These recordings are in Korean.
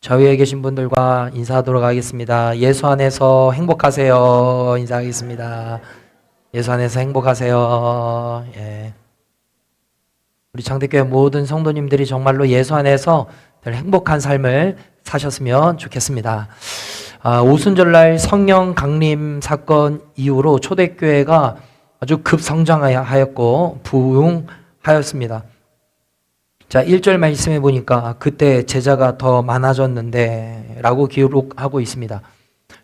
저 위에 계신 분들과 인사하도록 하겠습니다. 예수 안에서 행복하세요. 인사하겠습니다. 예수 안에서 행복하세요. 예. 우리 창대교회 모든 성도님들이 정말로 예수 안에서 늘 행복한 삶을 사셨으면 좋겠습니다. 오순절날 성령 강림 사건 이후로 초대교회가 아주 급성장하였고 부흥하였습니다. 자, 1절 말씀해 보니까 그때 제자가 더 많아졌는데 라고 기록하고 있습니다.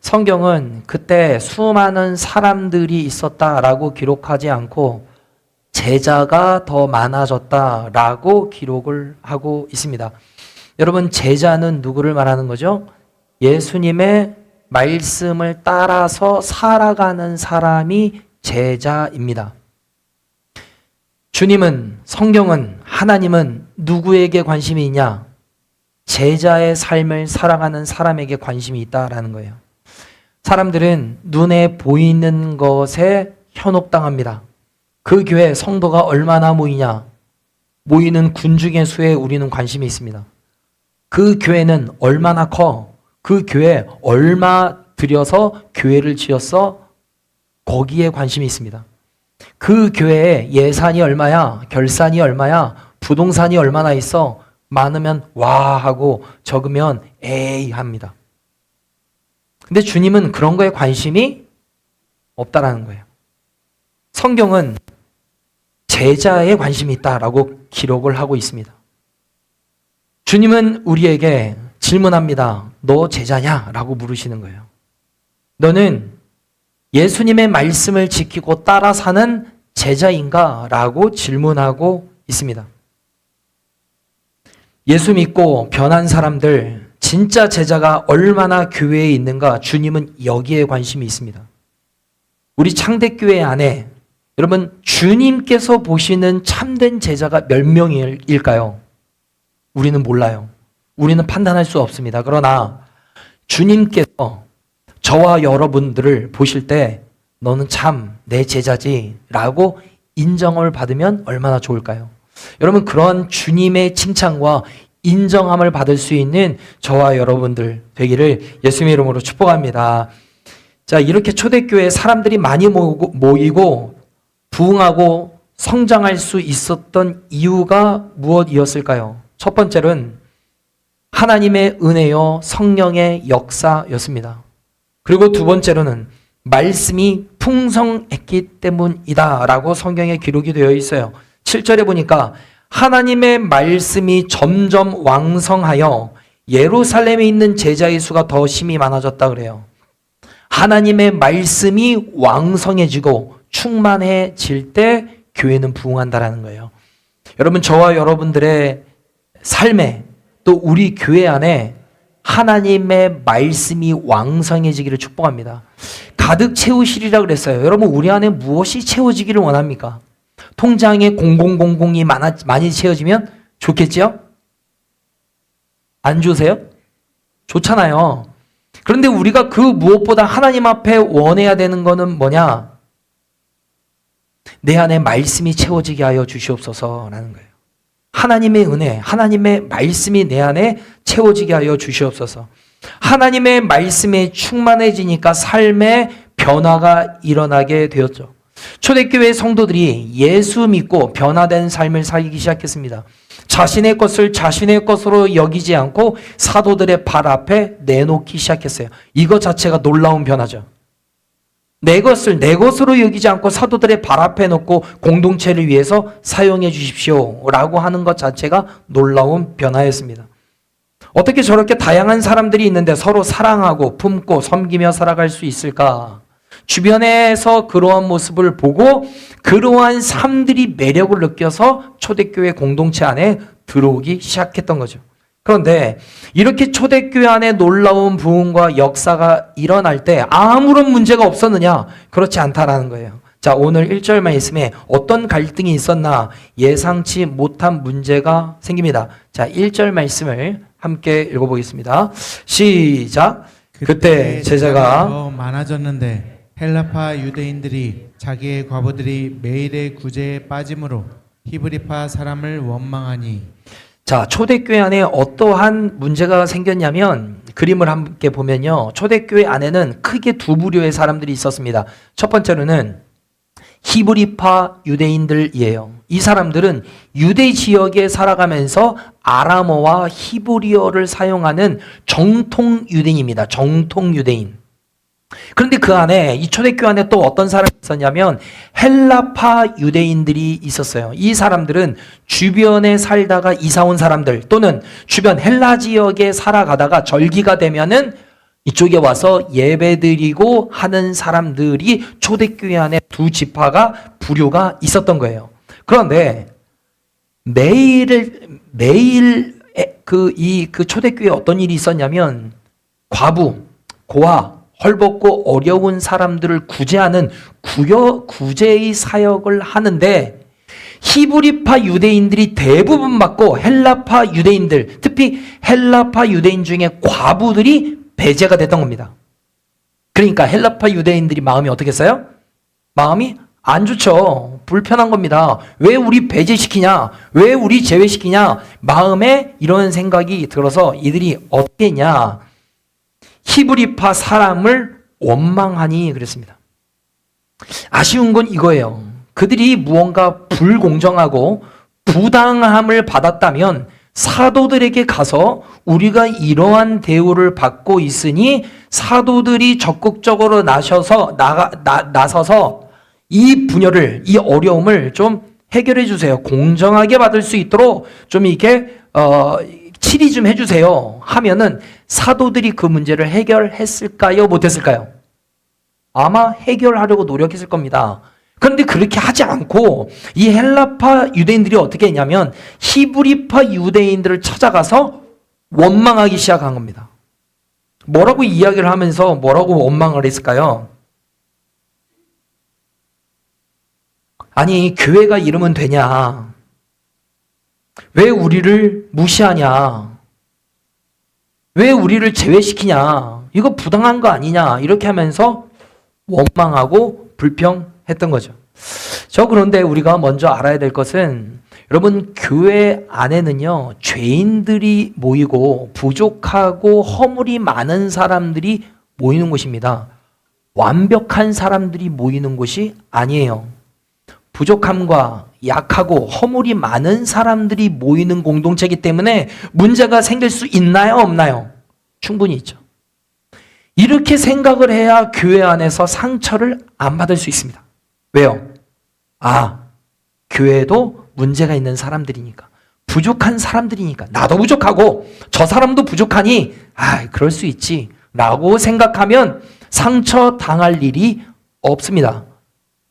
성경은 그때 수많은 사람들이 있었다라고 기록하지 않고 제자가 더 많아졌다라고 기록을 하고 있습니다. 여러분, 제자는 누구를 말하는 거죠? 예수님의 말씀을 따라서 살아가는 사람이 제자입니다. 주님은, 성경은, 하나님은 누구에게 관심이 있냐? 제자의 삶을 살아가는 사람에게 관심이 있다라는 거예요. 사람들은 눈에 보이는 것에 현혹당합니다. 그 교회 성도가 얼마나 모이냐? 모이는 군중의 수에 우리는 관심이 있습니다. 그 교회는 얼마나 커? 그 교회 얼마 들여서 교회를 지었어? 거기에 관심이 있습니다. 그 교회에 예산이 얼마야? 결산이 얼마야? 부동산이 얼마나 있어? 많으면 와 하고 적으면 에이 합니다. 근데 주님은 그런 거에 관심이 없다라는 거예요. 성경은 제자에 관심이 있다라고 기록을 하고 있습니다. 주님은 우리에게 질문합니다. 너 제자냐? 라고 물으시는 거예요. 너는 예수님의 말씀을 지키고 따라 사는 제자인가? 라고 질문하고 있습니다. 예수 믿고 변한 사람들, 진짜 제자가 얼마나 교회에 있는가? 주님은 여기에 관심이 있습니다. 우리 창대교회 안에 여러분, 주님께서 보시는 참된 제자가 몇 명일까요? 우리는 몰라요. 우리는 판단할 수 없습니다. 그러나 주님께서 저와 여러분들을 보실 때 너는 참 내 제자지 라고 인정을 받으면 얼마나 좋을까요? 여러분, 그런 주님의 칭찬과 인정함을 받을 수 있는 저와 여러분들 되기를 예수님의 이름으로 축복합니다. 자, 이렇게 초대교회에 사람들이 많이 모이고 부흥하고 성장할 수 있었던 이유가 무엇이었을까요? 첫 번째는 하나님의 은혜요 성령의 역사였습니다. 그리고 두 번째로는 말씀이 풍성했기 때문이다 라고 성경에 기록이 되어 있어요. 7절에 보니까 하나님의 말씀이 점점 왕성하여 예루살렘에 있는 제자의 수가 더 심히 많아졌다 그래요. 하나님의 말씀이 왕성해지고 충만해질 때 교회는 부흥한다라는 거예요. 여러분, 저와 여러분들의 삶에 또 우리 교회 안에 하나님의 말씀이 왕성해지기를 축복합니다. 가득 채우시리라 그랬어요. 여러분, 우리 안에 무엇이 채워지기를 원합니까? 통장에 0000이 많이 채워지면 좋겠지요? 안 좋으세요? 좋잖아요. 그런데 우리가 그 무엇보다 하나님 앞에 원해야 되는 거는 뭐냐? 내 안에 말씀이 채워지게 하여 주시옵소서라는 거예요. 하나님의 은혜, 하나님의 말씀이 내 안에 채워지게 하여 주시옵소서. 하나님의 말씀에 충만해지니까 삶의 변화가 일어나게 되었죠. 초대교회 성도들이 예수 믿고 변화된 삶을 살기 시작했습니다. 자신의 것을 자신의 것으로 여기지 않고 사도들의 발 앞에 내놓기 시작했어요. 이것 자체가 놀라운 변화죠. 내 것을 내 것으로 여기지 않고 사도들의 발 앞에 놓고 공동체를 위해서 사용해 주십시오 라고 하는 것 자체가 놀라운 변화였습니다. 어떻게 저렇게 다양한 사람들이 있는데 서로 사랑하고 품고 섬기며 살아갈 수 있을까? 주변에서 그러한 모습을 보고 그러한 삶들이 매력을 느껴서 초대교회 공동체 안에 들어오기 시작했던 거죠. 그런데 이렇게 초대교회 안에 놀라운 부흥과 역사가 일어날 때 아무런 문제가 없었느냐? 그렇지 않다라는 거예요. 자, 오늘 1절 말씀에 어떤 갈등이 있었나? 예상치 못한 문제가 생깁니다. 자, 1절 말씀을 함께 읽어보겠습니다. 시작. 그때 제자가 더 많아졌는데 헬라파 유대인들이 자기의 과부들이 매일의 구제에 빠짐으로 히브리파 사람을 원망하니. 자, 초대교회 안에 어떠한 문제가 생겼냐면 그림을 함께 보면요. 초대교회 안에는 크게 두 부류의 사람들이 있었습니다. 첫 번째로는 히브리파 유대인들이에요. 이 사람들은 유대 지역에 살아가면서 아람어와 히브리어를 사용하는 정통 유대인입니다. 정통 유대인. 그런데 그 안에 이 초대교회 안에 또 어떤 사람이 있었냐면 헬라파 유대인들이 있었어요. 이 사람들은 주변에 살다가 이사 온 사람들 또는 주변 헬라 지역에 살아가다가 절기가 되면은 이쪽에 와서 예배드리고 하는 사람들이 초대교회 안에 두 지파가 부류가 있었던 거예요. 그런데 매일 그 초대교회에 어떤 일이 있었냐면 과부, 고아, 헐벗고 어려운 사람들을 구제하는 구제의 사역을 하는데 히브리파 유대인들이 대부분 맞고 헬라파 유대인들, 특히 헬라파 유대인 중에 과부들이 배제가 됐던 겁니다. 그러니까 헬라파 유대인들이 마음이 어떻겠어요? 마음이 안 좋죠. 불편한 겁니다. 왜 우리 배제시키냐? 왜 우리 제외시키냐? 마음에 이런 생각이 들어서 이들이 어떻게 했냐? 히브리파 사람을 원망하니 그랬습니다. 아쉬운 건 이거예요. 그들이 무언가 불공정하고 부당함을 받았다면 사도들에게 가서 우리가 이러한 대우를 받고 있으니 사도들이 적극적으로 나서서 이 분열을, 이 어려움을 좀 해결해 주세요. 공정하게 받을 수 있도록 좀 이렇게 치리 좀 해주세요 하면은 사도들이 그 문제를 해결했을까요? 못했을까요? 아마 해결하려고 노력했을 겁니다. 그런데 그렇게 하지 않고 이 헬라파 유대인들이 어떻게 했냐면 히브리파 유대인들을 찾아가서 원망하기 시작한 겁니다. 뭐라고 이야기를 하면서 뭐라고 원망을 했을까요? 아니, 교회가 이러면 되냐? 왜 우리를 무시하냐? 왜 우리를 제외시키냐? 이거 부당한 거 아니냐? 이렇게 하면서 원망하고 불평했던 거죠. 그런데 우리가 먼저 알아야 될 것은 여러분, 교회 안에는요, 죄인들이 모이고 부족하고 허물이 많은 사람들이 모이는 곳입니다. 완벽한 사람들이 모이는 곳이 아니에요. 부족함과 약하고 허물이 많은 사람들이 모이는 공동체이기 때문에 문제가 생길 수 있나요? 없나요? 충분히 있죠. 이렇게 생각을 해야 교회 안에서 상처를 안 받을 수 있습니다. 왜요? 교회도 문제가 있는 사람들이니까, 부족한 사람들이니까, 나도 부족하고 저 사람도 부족하니 그럴 수 있지 라고 생각하면 상처 당할 일이 없습니다.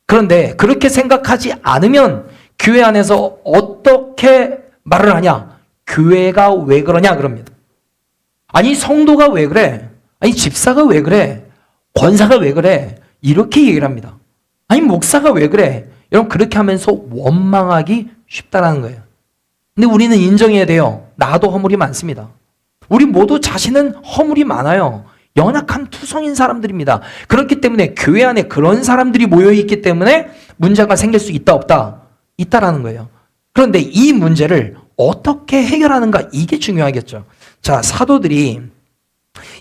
그런데 그렇게 생각하지 않으면 교회 안에서 어떻게 말을 하냐? 교회가 왜 그러냐 그럽니다. 아니, 성도가 왜 그래? 아니, 집사가 왜 그래? 권사가 왜 그래? 이렇게 얘기를 합니다. 아니, 목사가 왜 그래? 여러분, 그렇게 하면서 원망하기 쉽다라는 거예요. 근데 우리는 인정해야 돼요. 나도 허물이 많습니다. 우리 모두 자신은 허물이 많아요. 연약한 투성인 사람들입니다. 그렇기 때문에 교회 안에 그런 사람들이 모여있기 때문에 문제가 생길 수 있다 없다? 있다라는 거예요. 그런데 이 문제를 어떻게 해결하는가, 이게 중요하겠죠. 자, 사도들이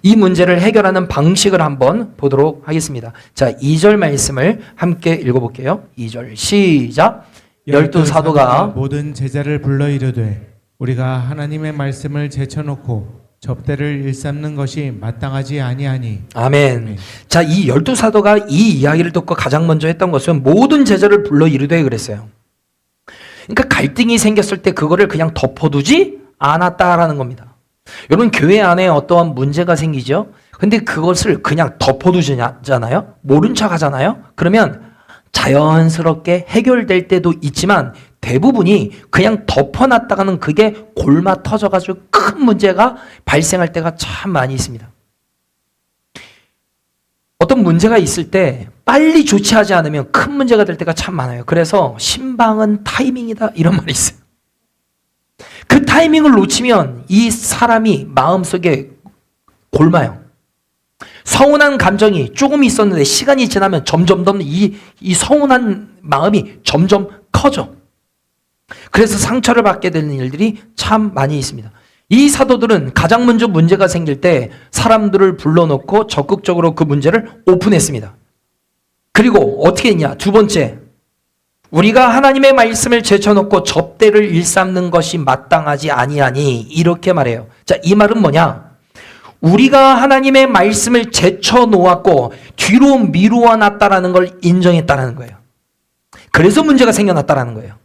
이 문제를 해결하는 방식을 한번 보도록 하겠습니다. 자, 2절 말씀을 함께 읽어볼게요. 2절 시작. 12사도가 모든 제자를 불러 이르되 우리가 하나님의 말씀을 제쳐놓고 접대를 일삼는 것이 마땅하지 아니하니. 아멘. 자, 이 12사도가 이 이야기를 듣고 가장 먼저 했던 것은 모든 제자를 불러 이르되 그랬어요. 그러니까 갈등이 생겼을 때 그거를 그냥 덮어두지 않았다라는 겁니다. 여러분, 교회 안에 어떠한 문제가 생기죠? 근데 그것을 그냥 덮어두잖아요? 모른 척 하잖아요? 그러면 자연스럽게 해결될 때도 있지만 대부분이 그냥 덮어놨다가는 그게 골마 터져가지고 큰 문제가 발생할 때가 참 많이 있습니다. 어떤 문제가 있을 때 빨리 조치하지 않으면 큰 문제가 될 때가 참 많아요. 그래서 신방은 타이밍이다, 이런 말이 있어요. 그 타이밍을 놓치면 이 사람이 마음속에 골마요. 서운한 감정이 조금 있었는데 시간이 지나면 점점 더 이 서운한 마음이 점점 커져. 그래서 상처를 받게 되는 일들이 참 많이 있습니다. 이 사도들은 가장 먼저 문제가 생길 때 사람들을 불러놓고 적극적으로 그 문제를 오픈했습니다. 그리고 어떻게 했냐? 두 번째, 우리가 하나님의 말씀을 제쳐놓고 접대를 일삼는 것이 마땅하지 아니하니 이렇게 말해요. 자, 이 말은 뭐냐? 우리가 하나님의 말씀을 제쳐놓았고 뒤로 미루어 놨다라는 걸 인정했다라는 거예요. 그래서 문제가 생겨났다라는 거예요.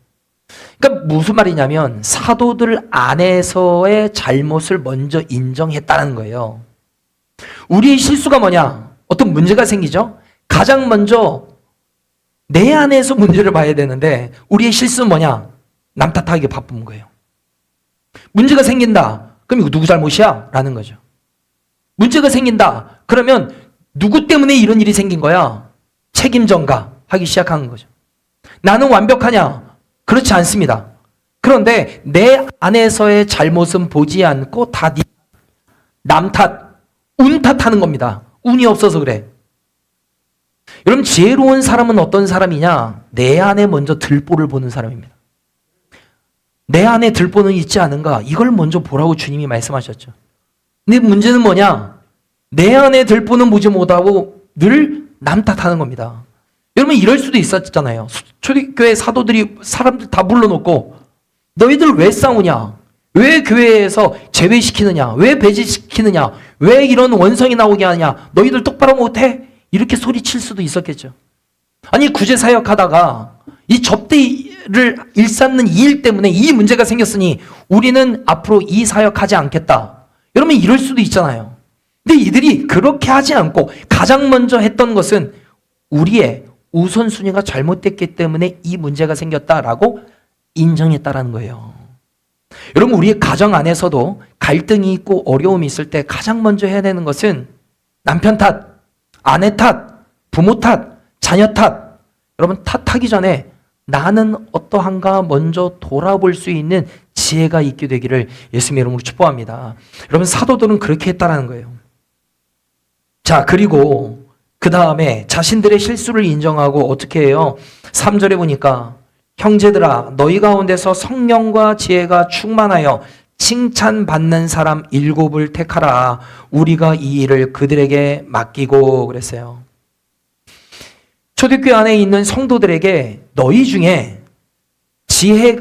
그러니까 무슨 말이냐면 사도들 안에서의 잘못을 먼저 인정했다는 거예요. 우리의 실수가 뭐냐? 어떤 문제가 생기죠? 가장 먼저 내 안에서 문제를 봐야 되는데 우리의 실수는 뭐냐? 남 탓하기 바쁜 거예요. 문제가 생긴다. 그럼 이거 누구 잘못이야? 라는 거죠. 문제가 생긴다. 그러면 누구 때문에 이런 일이 생긴 거야? 책임 전가 하기 시작하는 거죠. 나는 완벽하냐? 그렇지 않습니다. 그런데 내 안에서의 잘못은 보지 않고 다 남 탓, 운 탓하는 겁니다. 운이 없어서 그래. 여러분, 지혜로운 사람은 어떤 사람이냐? 내 안에 먼저 들보를 보는 사람입니다. 내 안에 들보는 있지 않은가? 이걸 먼저 보라고 주님이 말씀하셨죠. 근데 문제는 뭐냐? 내 안에 들보는 보지 못하고 늘 남 탓하는 겁니다. 여러분, 이럴 수도 있었잖아요. 초대교회 사도들이 사람들 다 불러놓고 너희들 왜 싸우냐? 왜 교회에서 제외시키느냐? 왜 배제시키느냐? 왜 이런 원성이 나오게 하느냐? 너희들 똑바로 못해? 이렇게 소리칠 수도 있었겠죠. 아니, 구제사역 하다가 이 접대를 일삼는 이 일 때문에 이 문제가 생겼으니 우리는 앞으로 이 사역하지 않겠다. 여러분, 이럴 수도 있잖아요. 근데 이들이 그렇게 하지 않고 가장 먼저 했던 것은 우리의 우선순위가 잘못됐기 때문에 이 문제가 생겼다라고 인정했다라는 거예요. 여러분, 우리의 가정 안에서도 갈등이 있고 어려움이 있을 때 가장 먼저 해야 되는 것은 남편 탓, 아내 탓, 부모 탓, 자녀 탓. 여러분, 탓하기 전에 나는 어떠한가 먼저 돌아볼 수 있는 지혜가 있게 되기를 예수님의 이름으로 축복합니다. 여러분, 사도들은 그렇게 했다라는 거예요. 자, 그리고 그 다음에 자신들의 실수를 인정하고 어떻게 해요? 3절에 보니까 형제들아 너희 가운데서 성령과 지혜가 충만하여 칭찬받는 사람 7을 택하라. 우리가 이 일을 그들에게 맡기고 그랬어요. 초대교회 안에 있는 성도들에게 너희 중에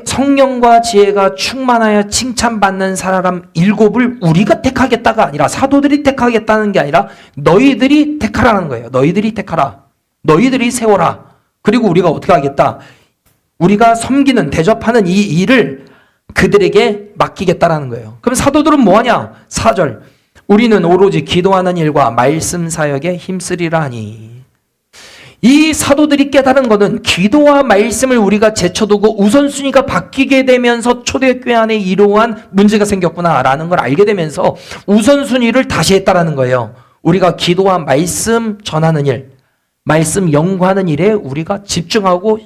성령과 지혜가 충만하여 칭찬받는 사람 7을 우리가 택하겠다가 아니라 사도들이 택하겠다는 게 아니라 너희들이 택하라는 거예요. 너희들이 택하라. 너희들이 세워라. 그리고 우리가 어떻게 하겠다? 우리가 섬기는 대접하는 이 일을 그들에게 맡기겠다라는 거예요. 그럼 사도들은 뭐하냐? 4절 우리는 오로지 기도하는 일과 말씀 사역에 힘쓰리라 하니. 이 사도들이 깨달은 것은 기도와 말씀을 우리가 제쳐두고 우선순위가 바뀌게 되면서 초대교회 안에 이러한 문제가 생겼구나라는 걸 알게 되면서 우선순위를 다시 했다라는 거예요. 우리가 기도와 말씀 전하는 일, 말씀 연구하는 일에 우리가 집중하고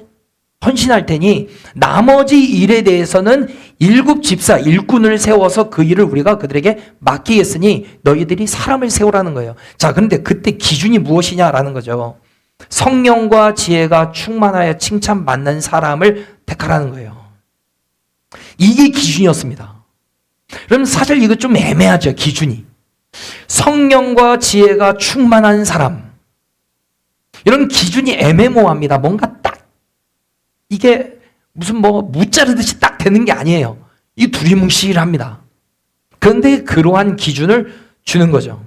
헌신할 테니 나머지 일에 대해서는 7 집사, 일꾼을 세워서 그 일을 우리가 그들에게 맡기겠으니 너희들이 사람을 세우라는 거예요. 자, 그런데 그때 기준이 무엇이냐라는 거죠. 성령과 지혜가 충만하여 칭찬받는 사람을 택하라는 거예요. 이게 기준이었습니다. 그럼 사실 이거 좀 애매하죠, 기준이. 성령과 지혜가 충만한 사람. 이런 기준이 애매모호합니다. 뭔가 딱 이게 무슨 무자르듯이 딱 되는 게 아니에요. 이 두리뭉실합니다. 그런데 그러한 기준을 주는 거죠.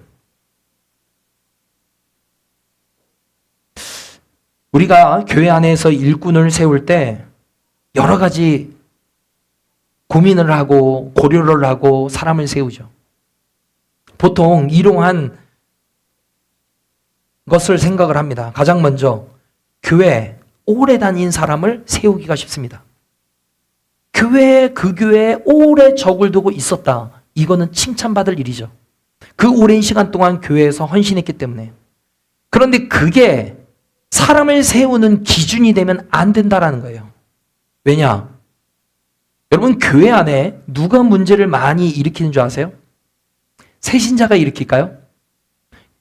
우리가 교회 안에서 일꾼을 세울 때 여러 가지 고민을 하고 고려를 하고 사람을 세우죠. 보통 이러한 것을 생각을 합니다. 가장 먼저 교회 오래 다닌 사람을 세우기가 쉽습니다. 그 교회에 오래 적을 두고 있었다. 이거는 칭찬받을 일이죠. 그 오랜 시간 동안 교회에서 헌신했기 때문에. 그런데 그게 사람을 세우는 기준이 되면 안 된다라는 거예요. 왜냐? 여러분, 교회 안에 누가 문제를 많이 일으키는 줄 아세요? 새신자가 일으킬까요?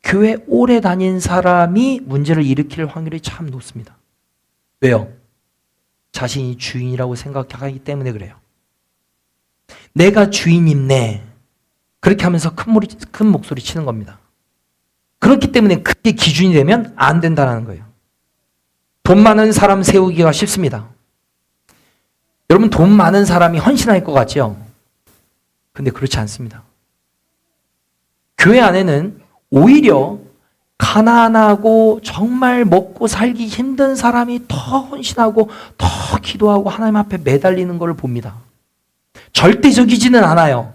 교회 오래 다닌 사람이 문제를 일으킬 확률이 참 높습니다. 왜요? 자신이 주인이라고 생각하기 때문에 그래요. 내가 주인님네. 그렇게 하면서 큰 목소리 치는 겁니다. 그렇기 때문에 그게 기준이 되면 안 된다는 거예요. 돈 많은 사람 세우기가 쉽습니다. 여러분, 돈 많은 사람이 헌신할 것 같죠? 근데 그렇지 않습니다. 교회 안에는 오히려 가난하고 정말 먹고 살기 힘든 사람이 더 헌신하고 더 기도하고 하나님 앞에 매달리는 걸 봅니다. 절대적이지는 않아요.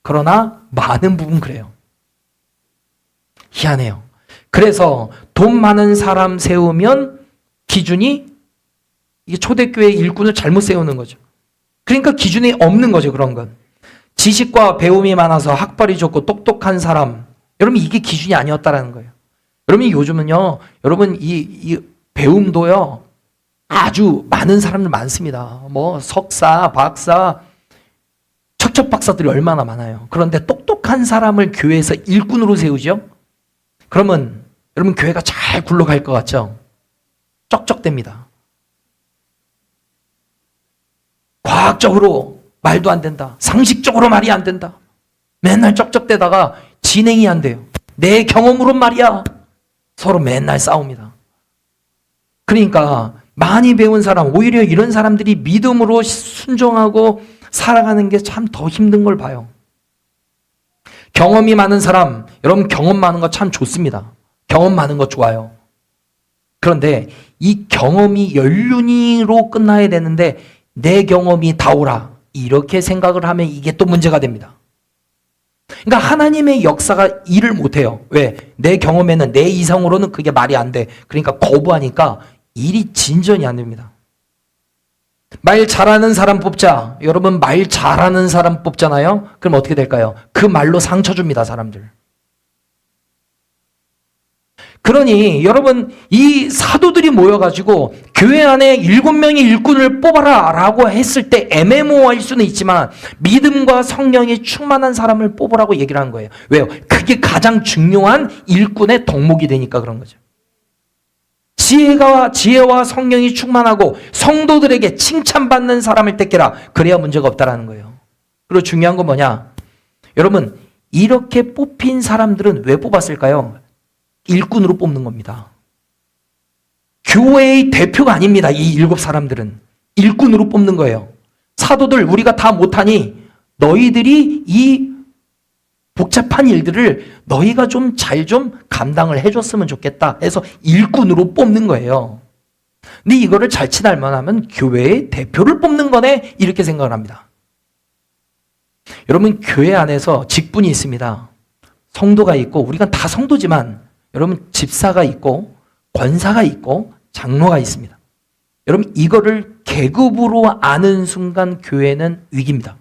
그러나 많은 부분 그래요. 희한해요. 그래서 돈 많은 사람 세우면 기준이 이게 초대교회 일꾼을 잘못 세우는 거죠. 그러니까 기준이 없는 거죠. 그런 건. 지식과 배움이 많아서 학벌이 좋고 똑똑한 사람, 여러분 이게 기준이 아니었다라는 거예요. 여러분 요즘은요, 여러분 이 배움도요 아주 많은 사람들 많습니다. 뭐 석사, 박사, 척척 박사들이 얼마나 많아요. 그런데 똑똑한 사람을 교회에서 일꾼으로 세우죠. 그러면 여러분 교회가 잘 굴러갈 것 같죠? 쩍쩍댑니다. 과학적으로 말도 안 된다. 상식적으로 말이 안 된다. 맨날 쩍쩍대다가 진행이 안 돼요. 내 경험으로 말이야. 서로 맨날 싸웁니다. 그러니까 많이 배운 사람, 오히려 이런 사람들이 믿음으로 순종하고 살아가는 게 참 더 힘든 걸 봐요. 경험이 많은 사람, 여러분 경험 많은 거 참 좋습니다. 경험 많은 거 좋아요. 그런데 이 경험이 연륜으로 끝나야 되는데 내 경험이 다오라 이렇게 생각을 하면 이게 또 문제가 됩니다. 그러니까 하나님의 역사가 일을 못해요. 왜? 내 경험에는 내 이상으로는 그게 말이 안 돼. 그러니까 거부하니까 일이 진전이 안 됩니다. 말 잘하는 사람 뽑자. 여러분 말 잘하는 사람 뽑잖아요. 그럼 어떻게 될까요? 그 말로 상처 줍니다. 사람들. 그러니 여러분 이 사도들이 모여가지고 교회 안에 7명의 일꾼을 뽑아라 라고 했을 때 애매모호할 수는 있지만 믿음과 성령이 충만한 사람을 뽑으라고 얘기를 한 거예요. 왜요? 그게 가장 중요한 일꾼의 덕목이 되니까 그런 거죠. 지혜와 성령이 충만하고 성도들에게 칭찬받는 사람을 택해라. 그래야 문제가 없다라는 거예요. 그리고 중요한 건 뭐냐? 여러분 이렇게 뽑힌 사람들은 왜 뽑았을까요? 일꾼으로 뽑는 겁니다. 교회의 대표가 아닙니다. 이 7 사람들은 일꾼으로 뽑는 거예요. 사도들 우리가 다 못하니 너희들이 이 복잡한 일들을 너희가 좀 잘 좀 감당을 해줬으면 좋겠다 해서 일꾼으로 뽑는 거예요. 근데 이거를 자칫 알만하면 교회의 대표를 뽑는 거네 이렇게 생각을 합니다. 여러분 교회 안에서 직분이 있습니다. 성도가 있고 우리가 다 성도지만 여러분 집사가 있고 권사가 있고 장로가 있습니다. 여러분 이거를 계급으로 아는 순간 교회는 위기입니다.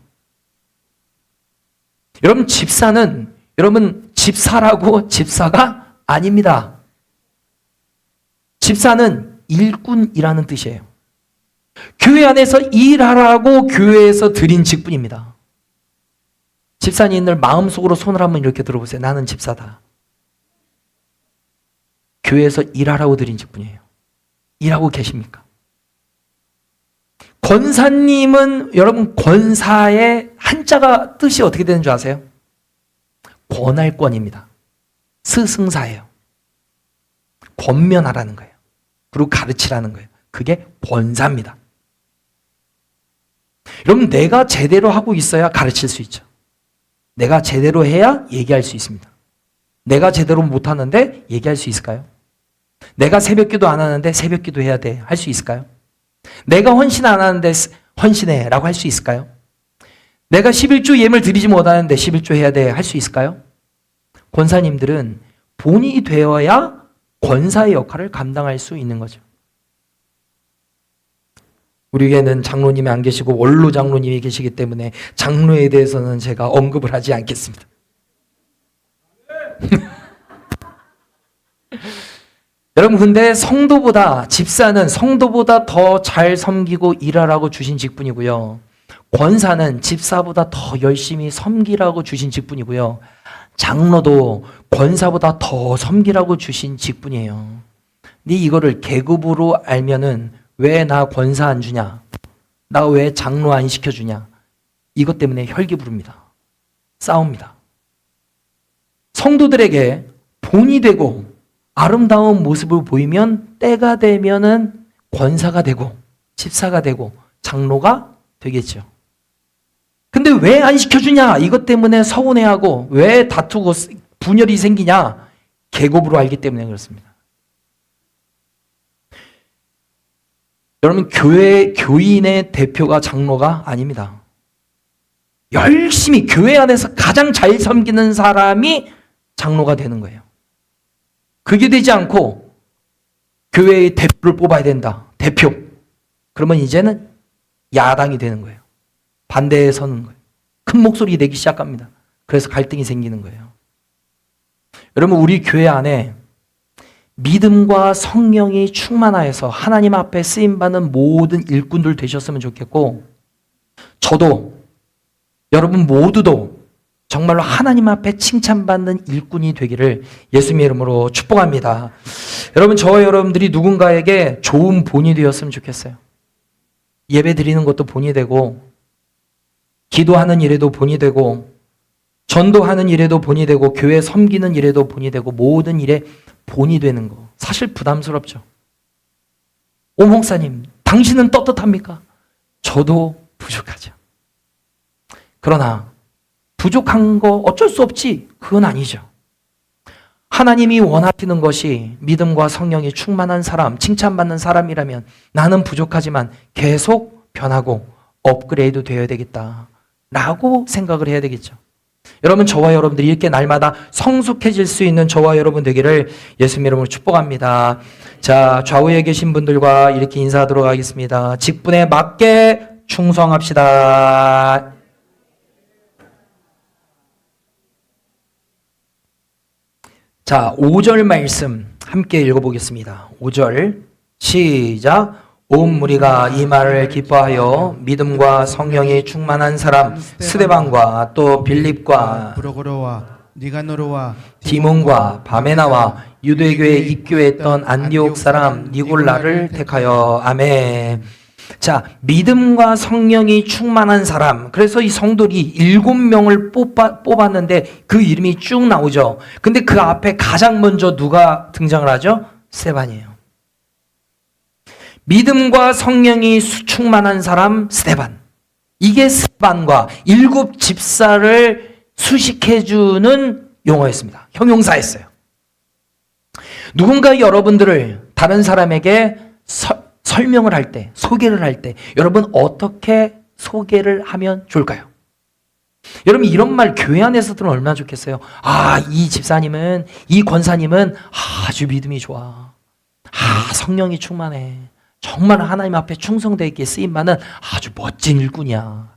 여러분 집사는 여러분 집사라고 집사가 아닙니다. 집사는 일꾼이라는 뜻이에요. 교회 안에서 일하라고 교회에서 드린 직분입니다. 집사님들 마음속으로 손을 한번 이렇게 들어보세요. 나는 집사다. 교회에서 일하라고 드린 직분이에요. 일하고 계십니까? 권사님은 여러분 권사의 한자가 뜻이 어떻게 되는 줄 아세요? 권할권입니다. 스승사예요. 권면하라는 거예요. 그리고 가르치라는 거예요. 그게 권사입니다. 여러분 내가 제대로 하고 있어야 가르칠 수 있죠. 내가 제대로 해야 얘기할 수 있습니다. 내가 제대로 못하는데 얘기할 수 있을까요? 내가 새벽기도 안 하는데 새벽기도 해야 돼. 할 수 있을까요? 내가 헌신 안 하는데 헌신해 라고 할 수 있을까요? 내가 11조 예물 드리지 못하는데 11조 해야 돼. 할 수 있을까요? 권사님들은 본인이 되어야 권사의 역할을 감당할 수 있는 거죠. 우리에게는 장로님이 안 계시고 원로 장로님이 계시기 때문에 장로에 대해서는 제가 언급을 하지 않겠습니다. 여러분 근데 성도보다 집사는 성도보다 더 잘 섬기고 일하라고 주신 직분이고요. 권사는 집사보다 더 열심히 섬기라고 주신 직분이고요. 장로도 권사보다 더 섬기라고 주신 직분이에요. 근데 이거를 계급으로 알면은 왜 나 권사 안 주냐? 나 왜 장로 안 시켜주냐? 이것 때문에 혈기 부릅니다. 싸웁니다. 성도들에게 본이 되고 아름다운 모습을 보이면 때가 되면은 권사가 되고 집사가 되고 장로가 되겠죠. 근데 왜 안 시켜주냐? 이것 때문에 서운해하고 왜 다투고 분열이 생기냐? 계급으로 알기 때문에 그렇습니다. 여러분, 교인의 대표가 장로가 아닙니다. 열심히 교회 안에서 가장 잘 섬기는 사람이 장로가 되는 거예요. 그게 되지 않고 교회의 대표를 뽑아야 된다. 대표. 그러면 이제는 야당이 되는 거예요. 반대에 서는 거예요. 큰 목소리 내기 시작합니다. 그래서 갈등이 생기는 거예요. 여러분, 우리 교회 안에 믿음과 성령이 충만하여서 하나님 앞에 쓰임받는 모든 일꾼들 되셨으면 좋겠고, 저도 여러분 모두도 정말로 하나님 앞에 칭찬받는 일꾼이 되기를 예수님의 이름으로 축복합니다. 여러분, 저와 여러분들이 누군가에게 좋은 본이 되었으면 좋겠어요. 예배 드리는 것도 본이 되고, 기도하는 일에도 본이 되고, 전도하는 일에도 본이 되고, 교회 섬기는 일에도 본이 되고, 모든 일에 본이 되는 거 사실 부담스럽죠. 오 목사님, 당신은 떳떳합니까? 저도 부족하죠. 그러나 부족한 거 어쩔 수 없지, 그건 아니죠. 하나님이 원하시는 것이 믿음과 성령이 충만한 사람, 칭찬받는 사람이라면 나는 부족하지만 계속 변하고 업그레이드 되어야 되겠다라고 생각을 해야 되겠죠. 여러분, 저와 여러분들이 이렇게 날마다 성숙해질 수 있는 저와 여러분 되기를 예수님 이름으로 축복합니다. 자, 좌우에 계신 분들과 이렇게 인사하도록 하겠습니다. 직분에 맞게 충성합시다. 자, 5절 말씀 함께 읽어보겠습니다. 5절 시작. 온 무리가 이 말을 기뻐하여 믿음과 성령이 충만한 사람 스데반과 또 빌립과 브로고로와 니가노로와 디몬과 바메나와 유대교에 입교했던 안디옥 사람 니골라를 택하여. 아멘. 자, 믿음과 성령이 충만한 사람. 그래서 이 성도들이 7명을 뽑았는데 그 이름이 쭉 나오죠. 근데 그 앞에 가장 먼저 누가 등장을 하죠? 스데반이에요. 믿음과 성령이 충만한 사람 스데반. 이게 스데반과 7 집사를 수식해주는 용어였습니다. 형용사였어요. 누군가 여러분들을 다른 사람에게 설명을 할 때, 소개를 할 때 여러분 어떻게 소개를 하면 좋을까요? 여러분, 이런 말 교회 안에서 들으면 얼마나 좋겠어요. 아, 이 집사님은, 이 권사님은 아주 믿음이 좋아. 아, 성령이 충만해. 정말 하나님 앞에 충성되어 있게 쓰임받는 아주 멋진 일꾼이야.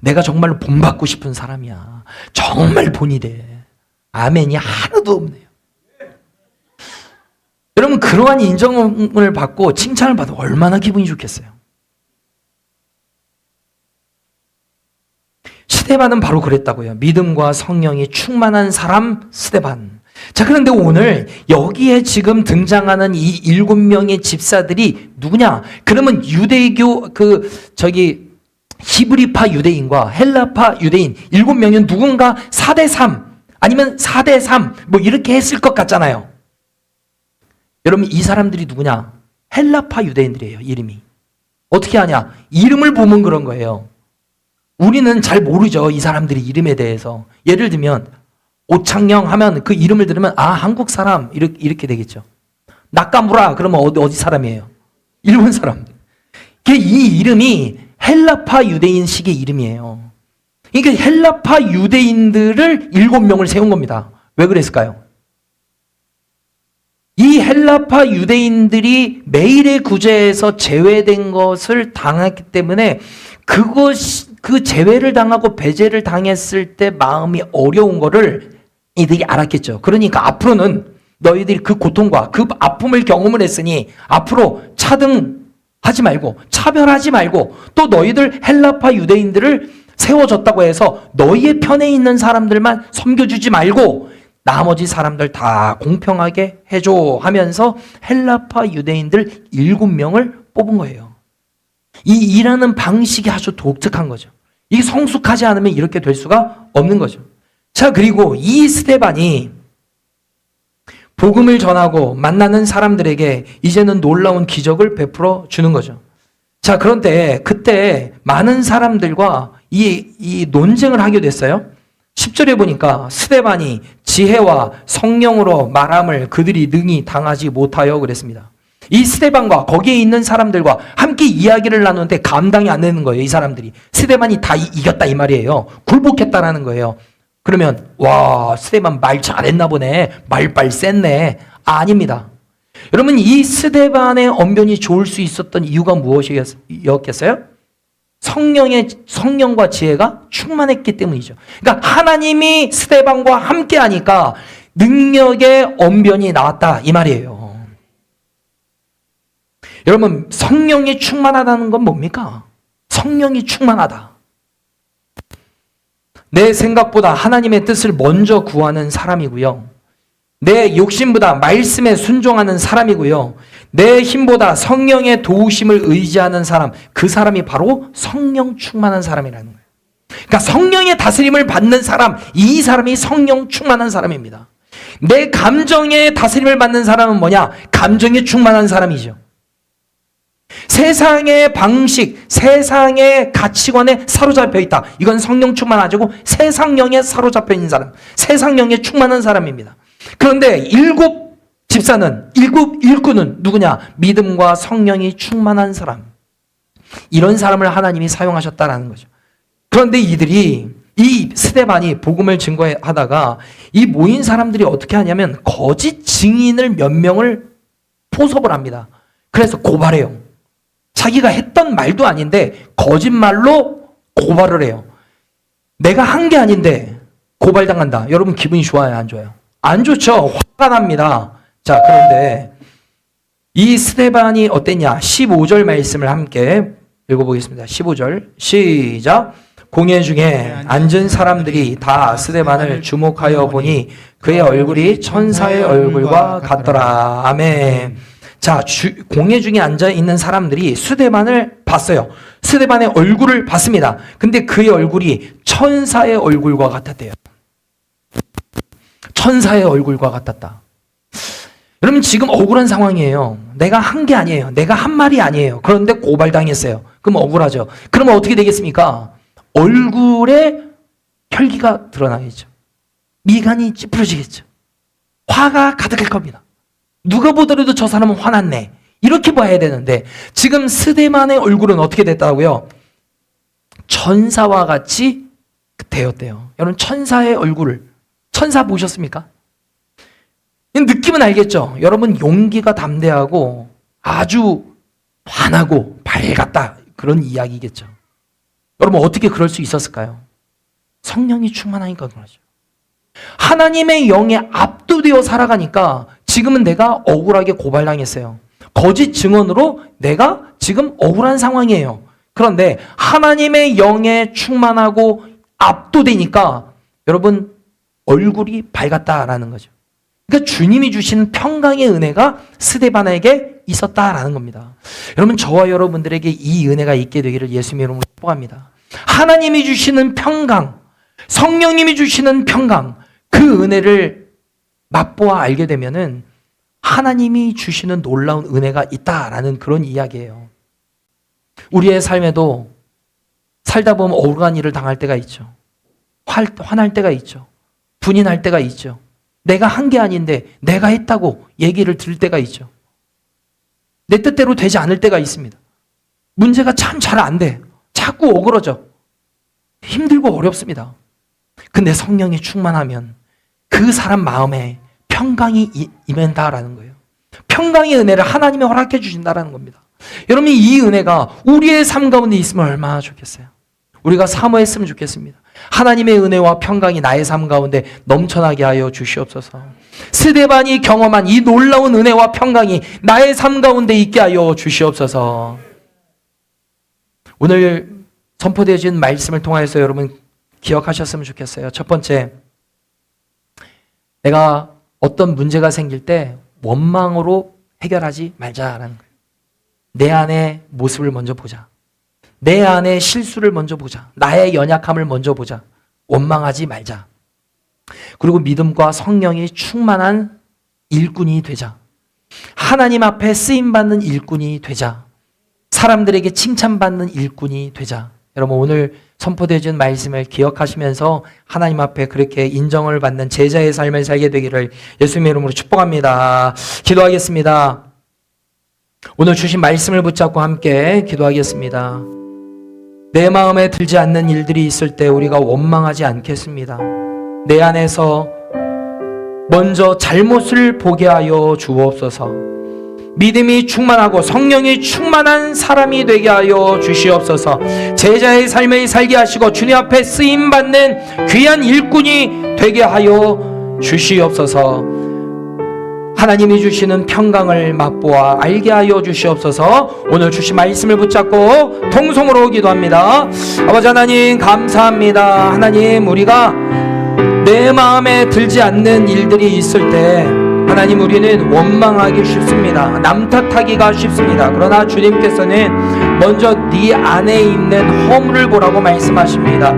내가 정말로 본받고 싶은 사람이야. 정말 본이 돼. 아멘이 하나도 없네요. 여러분, 그러한 인정을 받고 칭찬을 받으면 얼마나 기분이 좋겠어요. 스데반은 바로 그랬다고요. 믿음과 성령이 충만한 사람 스데반. 자, 그런데 오늘 여기에 지금 등장하는 이 7명의 집사들이 누구냐? 그러면 유대교 히브리파 유대인과 헬라파 유대인 7명은 누군가 4대3 아니면 4대3 뭐 이렇게 했을 것 같잖아요. 여러분, 이 사람들이 누구냐? 헬라파 유대인들이에요. 이름이. 어떻게 하냐? 이름을 보면 그런 거예요. 우리는 잘 모르죠, 이 사람들이 이름에 대해서. 예를 들면 오창영 하면 그 이름을 들으면 아, 한국 사람 이렇게 되겠죠. 나카무라 그러면 어디 사람이에요? 일본 사람. 이 이름이 헬라파 유대인식의 이름이에요. 그러니까 헬라파 유대인들을 7명을 세운 겁니다. 왜 그랬을까요? 이 헬라파 유대인들이 매일의 구제에서 제외된 것을 당했기 때문에 그 제외를 당하고 배제를 당했을 때 마음이 어려운 거를 이들이 알았겠죠. 그러니까 앞으로는 너희들이 그 고통과 그 아픔을 경험을 했으니 앞으로 차등하지 말고 차별하지 말고 또 너희들 헬라파 유대인들을 세워줬다고 해서 너희의 편에 있는 사람들만 섬겨주지 말고 나머지 사람들 다 공평하게 해줘 하면서 헬라파 유대인들 7명을 뽑은 거예요. 이 일하는 방식이 아주 독특한 거죠. 이 성숙하지 않으면 이렇게 될 수가 없는 거죠. 자, 그리고 이 스데반이 복음을 전하고 만나는 사람들에게 이제는 놀라운 기적을 베풀어 주는 거죠. 자, 그런데 그때 많은 사람들과 이 논쟁을 하게 됐어요. 10절에 보니까 스데반이 지혜와 성령으로 말함을 그들이 능히 당하지 못하여 그랬습니다. 이 스데반과 거기에 있는 사람들과 함께 이야기를 나누는데 감당이 안 되는 거예요. 이 사람들이. 스데반이 다 이겼다 이 말이에요. 굴복했다라는 거예요. 그러면 와, 스데반 말 잘했나 보네. 말빨 셌네. 아닙니다. 여러분, 이 스데반의 언변이 좋을 수 있었던 이유가 무엇이었겠어요? 성령과 지혜가 충만했기 때문이죠. 그러니까 하나님이 스데반과 함께 하니까 능력의 언변이 나왔다 이 말이에요. 여러분, 성령이 충만하다는 건 뭡니까? 성령이 충만하다. 내 생각보다 하나님의 뜻을 먼저 구하는 사람이고요. 내 욕심보다 말씀에 순종하는 사람이고요. 내 힘보다 성령의 도우심을 의지하는 사람, 그 사람이 바로 성령 충만한 사람이라는 거예요. 그러니까 성령의 다스림을 받는 사람, 이 사람이 성령 충만한 사람입니다. 내 감정의 다스림을 받는 사람은 뭐냐? 감정에 충만한 사람이죠. 세상의 방식, 세상의 가치관에 사로잡혀 있다. 이건 성령 충만하고 세상령에 사로잡혀 있는 사람, 세상령에 충만한 사람입니다. 그런데 일곱 일꾼은 누구냐? 믿음과 성령이 충만한 사람. 이런 사람을 하나님이 사용하셨다라는 거죠. 그런데 이 스데반이 복음을 증거하다가 이 모인 사람들이 어떻게 하냐면 거짓 증인을 몇 명을 포섭을 합니다. 그래서 고발해요. 자기가 했던 말도 아닌데 거짓말로 고발을 해요. 내가 한 게 아닌데 고발당한다. 여러분 기분이 좋아요, 안 좋아요? 안 좋죠. 화가 납니다. 자, 그런데 이 스데반이 어땠냐? 15절 말씀을 함께 읽어보겠습니다. 15절 시작. 공회 중에 앉은 사람들이 다 스데반을 주목하여 보니 그의 얼굴이 천사의 얼굴과 같더라. 아멘. 자, 공회 중에 앉아 있는 사람들이 스데반을 봤어요. 스데반의 얼굴을 봤습니다. 근데 그의 얼굴이 천사의 얼굴과 같았대요. 천사의 얼굴과 같았다. 여러분, 지금 억울한 상황이에요. 내가 한 게 아니에요. 내가 한 말이 아니에요. 그런데 고발당했어요. 그럼 억울하죠. 그러면 어떻게 되겠습니까? 얼굴에 혈기가 드러나겠죠. 미간이 찌푸려지겠죠. 화가 가득할 겁니다. 누가 보더라도 저 사람은 화났네. 이렇게 봐야 되는데 지금 스데반의 얼굴은 어떻게 됐다고요? 천사와 같이 되었대요. 여러분, 천사의 얼굴을, 천사 보셨습니까? 느낌은 알겠죠? 여러분, 용기가 담대하고 아주 환하고 밝았다, 그런 이야기겠죠. 여러분, 어떻게 그럴 수 있었을까요? 성령이 충만하니까 그러죠. 하나님의 영에 압도되어 살아가니까 지금은 내가 억울하게 고발당했어요. 거짓 증언으로 내가 지금 억울한 상황이에요. 그런데 하나님의 영에 충만하고 압도되니까 여러분 얼굴이 밝았다라는 거죠. 그러니까 주님이 주신 평강의 은혜가 스데반에게 있었다라는 겁니다. 여러분, 저와 여러분들에게 이 은혜가 있게 되기를 예수님의 이름으로 축복합니다. 하나님이 주시는 평강, 성령님이 주시는 평강, 그 은혜를 맛보아 알게 되면은 하나님이 주시는 놀라운 은혜가 있다라는 그런 이야기예요. 우리의 삶에도 살다 보면 억울한 일을 당할 때가 있죠. 화날 때가 있죠. 분이 날 때가 있죠. 내가 한 게 아닌데 내가 했다고 얘기를 들을 때가 있죠. 내 뜻대로 되지 않을 때가 있습니다. 문제가 참 잘 안 돼. 자꾸 억울하죠. 힘들고 어렵습니다. 근데 성령이 충만하면 그 사람 마음에 평강이 임한다라는 거예요. 평강의 은혜를 하나님이 허락해 주신다라는 겁니다. 여러분, 이 은혜가 우리의 삶 가운데 있으면 얼마나 좋겠어요. 우리가 사모했으면 좋겠습니다. 하나님의 은혜와 평강이 나의 삶 가운데 넘쳐나게 하여 주시옵소서. 스데반이 경험한 이 놀라운 은혜와 평강이 나의 삶 가운데 있게 하여 주시옵소서. 오늘 선포되어진 말씀을 통하여서 여러분 기억하셨으면 좋겠어요. 첫 번째, 내가 어떤 문제가 생길 때 원망으로 해결하지 말자라는 거예요. 내 안의 모습을 먼저 보자. 내 안에 실수를 먼저 보자. 나의 연약함을 먼저 보자. 원망하지 말자. 그리고 믿음과 성령이 충만한 일꾼이 되자. 하나님 앞에 쓰임받는 일꾼이 되자. 사람들에게 칭찬받는 일꾼이 되자. 여러분 오늘 선포되어진 말씀을 기억하시면서 하나님 앞에 그렇게 인정을 받는 제자의 삶을 살게 되기를 예수님의 이름으로 축복합니다. 기도하겠습니다. 오늘 주신 말씀을 붙잡고 함께 기도하겠습니다. 내 마음에 들지 않는 일들이 있을 때 우리가 원망하지 않겠습니다. 내 안에서 먼저 잘못을 보게 하여 주옵소서. 믿음이 충만하고 성령이 충만한 사람이 되게 하여 주시옵소서. 제자의 삶을 살게 하시고 주님 앞에 쓰임받는 귀한 일꾼이 되게 하여 주시옵소서. 하나님이 주시는 평강을 맛보아 알게 하여 주시옵소서. 오늘 주신 말씀을 붙잡고 통성으로 기도합니다. 아버지 하나님 감사합니다. 하나님 우리가 내 마음에 들지 않는 일들이 있을 때 하나님 우리는 원망하기 쉽습니다. 남 탓하기가 쉽습니다. 그러나 주님께서는 먼저 네 안에 있는 허물을 보라고 말씀하십니다.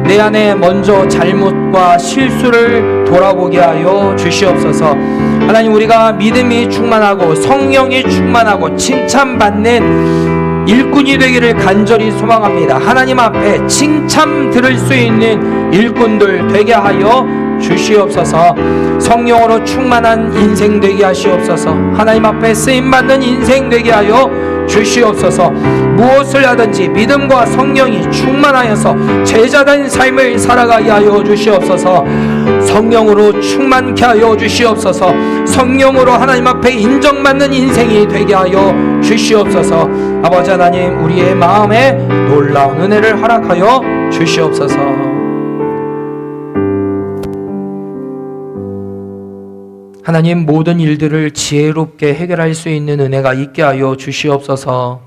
내 안에 먼저 잘못과 실수를 돌아보게 하여 주시옵소서. 하나님 우리가 믿음이 충만하고 성령이 충만하고 칭찬받는 일꾼이 되기를 간절히 소망합니다. 하나님 앞에 칭찬 들을 수 있는 일꾼들 되게 하여 주시옵소서. 성령으로 충만한 인생 되게 하시옵소서. 하나님 앞에 쓰임받는 인생 되게 하여 주시옵소서. 무엇을 하든지 믿음과 성령이 충만하여서 제자된 삶을 살아가게 하여 주시옵소서. 성령으로 충만케 하여 주시옵소서. 성령으로 하나님 앞에 인정받는 인생이 되게 하여 주시옵소서. 아버지 하나님 우리의 마음에 놀라운 은혜를 허락하여 주시옵소서. 하나님 모든 일들을 지혜롭게 해결할 수 있는 은혜가 있게 하여 주시옵소서.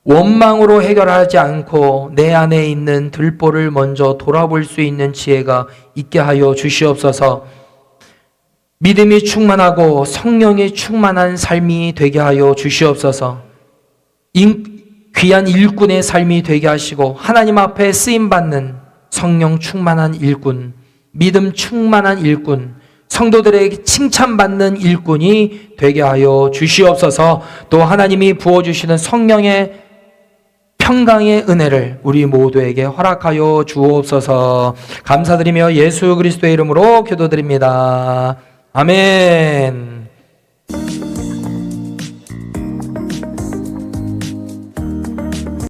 원망으로 해결하지 않고 내 안에 있는 들보를 먼저 돌아볼 수 있는 지혜가 있게 하여 주시옵소서. 믿음이 충만하고 성령이 충만한 삶이 되게 하여 주시옵소서. 귀한 일꾼의 삶이 되게 하시고 하나님 앞에 쓰임받는 성령 충만한 일꾼, 믿음 충만한 일꾼, 성도들에게 칭찬받는 일꾼이 되게 하여 주시옵소서. 또 하나님이 부어주시는 성령의 평강의 은혜를 우리 모두에게 허락하여 주옵소서. 감사드리며 예수 그리스도의 이름으로 기도드립니다. 아멘.